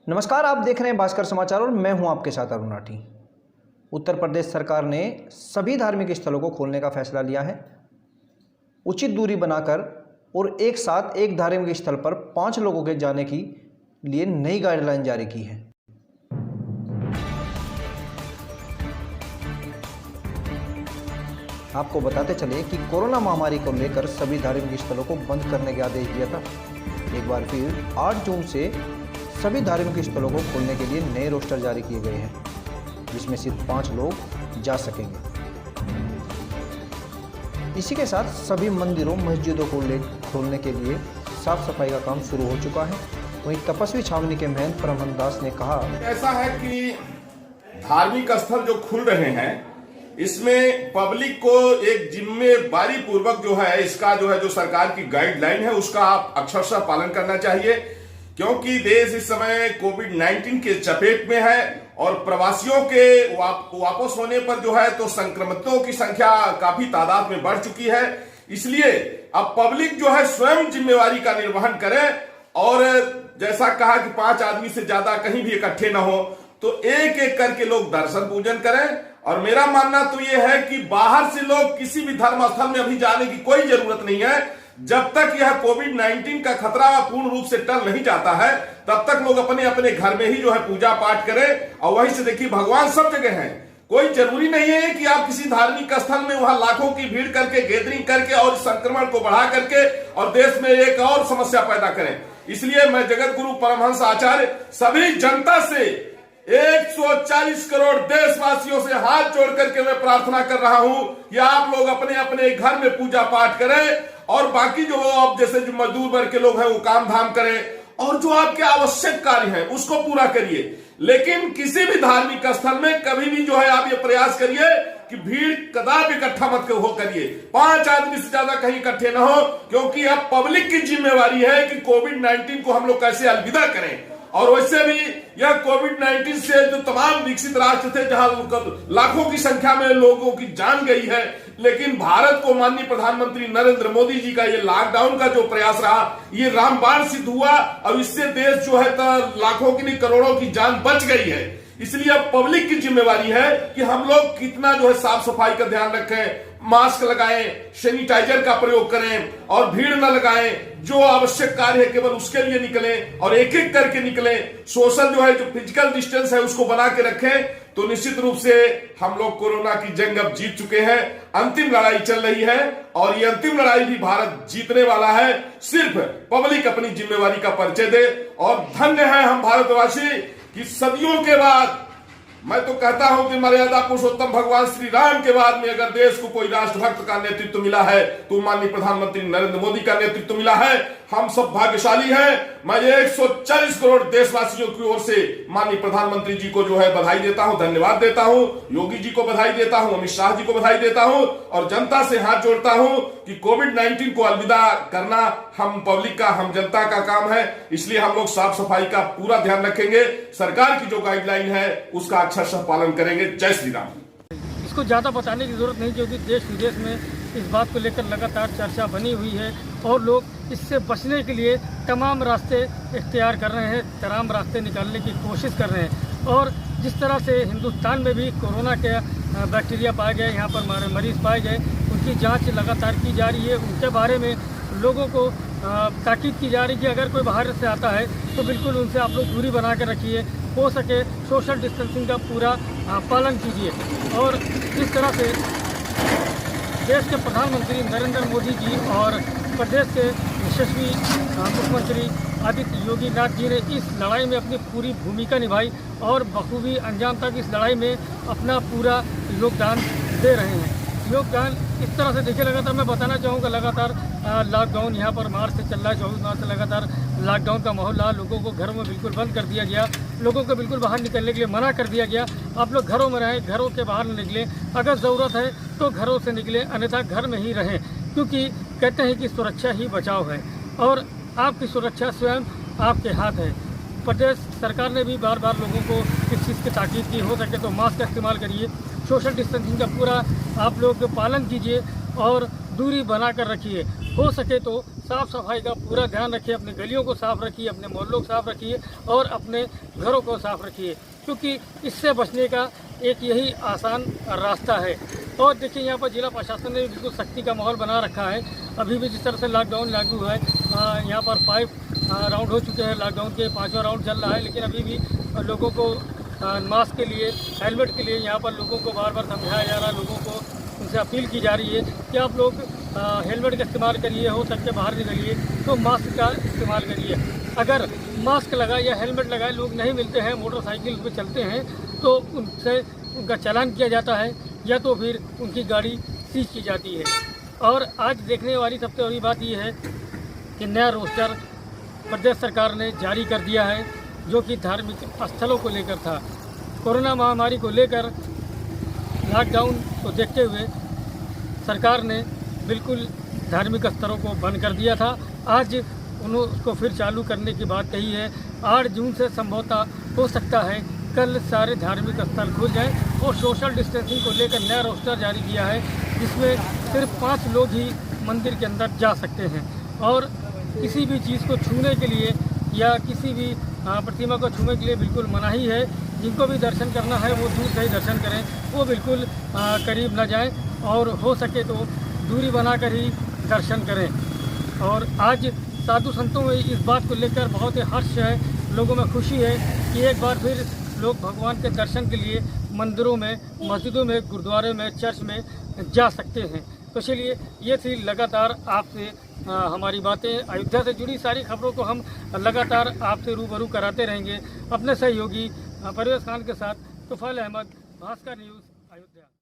नमस्कार, आप देख रहे हैं भास्कर समाचार और मैं हूं आपके साथ अरुण राठी। उत्तर प्रदेश सरकार ने सभी धार्मिक स्थलों को खोलने का फैसला लिया है। उचित दूरी बनाकर और एक साथ एक धार्मिक स्थल पर 5 लोगों के जाने की लिए नई गाइडलाइन जारी की है। आपको बताते चले कि कोरोना महामारी को लेकर सभी धार्मिक स्थलों को बंद करने के आदेश दिया था। एक बार फिर 8 जून से सभी धार्मिक स्थलों को खोलने के लिए नए रोस्टर जारी किए गए हैं, जिसमें सिर्फ 5 लोग जा सकेंगे। इसी के साथ सभी मंदिरों मस्जिदों को खोलने के लिए साफ सफाई का काम शुरू हो चुका है। वहीं तपस्वी छावनी के महंत परमहंस दास ने कहा, ऐसा है कि धार्मिक स्थल जो खुल रहे हैं इसमें पब्लिक को एक जिम्मेदारी पूर्वक इसका जो सरकार की गाइडलाइन है उसका आप अक्षरशः पालन करना चाहिए, क्योंकि देश इस समय कोविड-19 के चपेट में है और प्रवासियों के वापस होने पर तो संक्रमितों की संख्या काफी तादाद में बढ़ चुकी है। इसलिए अब पब्लिक स्वयं जिम्मेवारी का निर्वहन करे और जैसा कहा कि 5 आदमी से ज्यादा कहीं भी इकट्ठे न हो, तो एक एक करके लोग दर्शन पूजन करें। और मेरा मानना तो यह है कि बाहर से लोग किसी भी धर्म स्थल में अभी जाने की कोई जरूरत नहीं है। जब तक यह कोविड-19 का खतरा पूर्ण रूप से टल नहीं जाता है, तब तक लोग अपने अपने घर में ही पूजा पाठ करें। और वहीं से देखिए, भगवान सब जगह हैं। कोई जरूरी नहीं है कि आप किसी धार्मिक स्थल में वहां लाखों की भीड़ करके गैदरिंग करके और संक्रमण को बढ़ा करके और देश में एक और समस्या पैदा करें। इसलिए मैं जगत गुरु परमहंस आचार्य सभी जनता से 140 करोड़ देशवासियों से हाथ जोड़ करके मैं प्रार्थना कर रहा हूं कि आप लोग अपने अपने घर में पूजा पाठ करें और बाकी जो अब जैसे जो मजदूर वर्ग के लोग हैं वो काम धाम करें और जो आपके आवश्यक कार्य हैं उसको पूरा करिए। लेकिन किसी भी धार्मिक स्थल में कभी भी आप ये प्रयास करिए कि भीड़ कदापि इकट्ठा मत हो करिए, 5 आदमी से ज्यादा कहीं इकट्ठे ना हो, क्योंकि अब पब्लिक की जिम्मेवारी है कि कोविड-19 को हम लोग कैसे अलविदा करें। और वैसे भी यह कोविड-19 से जो तमाम विकसित राष्ट्र थे जहां लाखों की संख्या में लोगों की जान गई है, लेकिन भारत को माननीय प्रधानमंत्री नरेंद्र मोदी जी का ये लॉकडाउन का जो प्रयास रहा, ये रामबाण सिद्ध हुआ और इससे देश तो लाखों की नहीं करोड़ों की जान बच गई है। इसलिए अब पब्लिक की जिम्मेवारी है कि हम लोग कितना साफ सफाई का ध्यान रखें, मास्क लगाएं, सैनिटाइजर का प्रयोग करें और भीड़ न लगाएं। जो आवश्यक कार्य है केवल उसके लिए निकलें और एक एक करके निकलें। सोशल जो फिजिकल डिस्टेंस है उसको बना के रखें। तो निश्चित रूप से हम लोग कोरोना की जंग अब जीत चुके हैं। अंतिम लड़ाई चल रही है और ये अंतिम लड़ाई भी भारत जीतने वाला है। सिर्फ पब्लिक अपनी जिम्मेवारी का परिचय दे। और धन्य है हम भारतवासी कि सदियों के बाद, मैं तो कहता हूं कि मर्यादा पुरुषोत्तम भगवान श्री राम के बाद में अगर देश को कोई राष्ट्रभक्त का नेतृत्व मिला है तो माननीय प्रधानमंत्री नरेंद्र मोदी का नेतृत्व मिला है। हम सब भाग्यशाली हैं। मैं 140 करोड़ देशवासियों की ओर से माननीय प्रधानमंत्री जी को बधाई देता हूं, धन्यवाद देता हूं। योगी जी को बधाई देता हूं, अमित शाह जी को बधाई देता हूं और जनता से हाथ जोड़ता हूं कि कोविड-19 को अलविदा करना हम पब्लिक का, हम जनता का काम है। इसलिए हम लोग साफ सफाई का पूरा ध्यान रखेंगे। सरकार की जो गाइडलाइन है उसका अक्षरशः पालन करेंगे। जय श्री राम। इसको ज़्यादा बताने की जरूरत नहीं, क्योंकि देश विदेश में इस बात को लेकर लगातार चर्चा बनी हुई है और लोग इससे बचने के लिए तमाम रास्ते इख्तियार कर रहे हैं, तमाम रास्ते निकालने की कोशिश कर रहे हैं। और जिस तरह से हिंदुस्तान में भी कोरोना के बैक्टीरिया पाए गए, यहाँ पर मरीज पाए गए, उनकी जांच लगातार की जा रही है। उनके बारे में लोगों को ताकीद की जा रही है कि अगर कोई बाहर से आता है तो बिल्कुल उनसे आप लोग दूरी बना कर रखिए, हो सके सोशल डिस्टेंसिंग का पूरा पालन कीजिए। और इस तरह से देश के प्रधानमंत्री नरेंद्र मोदी जी और प्रदेश के यशस्वी मुख्यमंत्री आदित्य योगी नाथ जी ने इस लड़ाई में अपनी पूरी भूमिका निभाई और बखूबी अंजाम तक इस लड़ाई में अपना पूरा योगदान दे रहे हैं। योगदान इस तरह से देखिए, लगातार मैं बताना चाहूँगा, लगातार लॉकडाउन यहाँ पर मार्च से चल रहा है। 24 मार्च से लगातार लॉकडाउन का माहौल रहा। लोगों को घरों में बिल्कुल बंद कर दिया गया, लोगों को बिल्कुल बाहर निकलने के लिए मना कर दिया गया। आप लोग घरों में रहें, घरों के बाहर न निकलें। अगर ज़रूरत है तो घरों से निकलें, अन्यथा घर में ही रहें, क्योंकि कहते हैं कि सुरक्षा ही बचाव है और आपकी सुरक्षा स्वयं आपके हाथ है। प्रदेश सरकार ने भी बार बार लोगों को इस चीज़ की ताकीद की, हो सके तो मास्क का इस्तेमाल करिए, सोशल डिस्टेंसिंग का पूरा आप लोग पालन कीजिए और दूरी बनाकर रखिए। हो सके तो साफ़ सफाई का पूरा ध्यान रखिए, अपने गलियों को साफ़ रखिए, अपने मोहल्लों को साफ़ रखिए और अपने घरों को साफ़ रखिए, क्योंकि इससे बचने का एक यही आसान रास्ता है। और देखिए यहाँ पर जिला प्रशासन ने बिल्कुल सख्ती का माहौल बना रखा है। अभी भी जिस तरह से लॉकडाउन लागू है, यहाँ पर 5 राउंड हो चुके हैं, लॉकडाउन के 5वां राउंड चल रहा है, लेकिन अभी भी लोगों को मास्क के लिए, हेलमेट के लिए यहाँ पर लोगों को बार बार समझाया जा रहा है। लोगों को उनसे अपील की जा रही है कि आप लोग हेलमेट का इस्तेमाल करिए, हो सकते बाहर निकलिए तो मास्क का इस्तेमाल करिए। अगर मास्क लगाए या हेलमेट लगाए लोग नहीं मिलते हैं, मोटरसाइकिल पे चलते हैं, तो उनसे उनका चालान किया जाता है या तो फिर उनकी गाड़ी सीज की जाती है। और आज देखने वाली सबसे बड़ी बात यह है कि नया रोस्टर प्रदेश सरकार ने जारी कर दिया है, जो कि धार्मिक स्थलों को लेकर था। कोरोना महामारी को लेकर लॉकडाउन को देखते हुए सरकार ने बिल्कुल धार्मिक स्थलों को बंद कर दिया था। आज उन्होंने उसको फिर चालू करने की बात कही है। 8 जून से संभवतः हो सकता है कल सारे धार्मिक स्थल खुल जाएं और सोशल डिस्टेंसिंग को लेकर नया रोस्टर जारी किया है, जिसमें सिर्फ 5 लोग ही मंदिर के अंदर जा सकते हैं और किसी भी चीज़ को छूने के लिए या किसी भी प्रतिमा को छूने के लिए बिल्कुल मनाही है। जिनको भी दर्शन करना है वो दूर से ही दर्शन करें, वो बिल्कुल करीब न जाएं और हो सके तो दूरी बनाकर ही दर्शन करें। और आज साधु संतों में इस बात को लेकर बहुत ही हर्ष है, लोगों में खुशी है कि एक बार फिर लोग भगवान के दर्शन के लिए मंदिरों में, मस्जिदों में, गुरुद्वारे में, चर्च में जा सकते हैं। तो चलिए, ये थी लगातार आपसे हमारी बातें। अयोध्या से जुड़ी सारी खबरों को हम लगातार आपसे रूबरू कराते रहेंगे अपने सहयोगी परवेज़ खान के साथ। तुफैल अहमद, भास्कर न्यूज़, अयोध्या।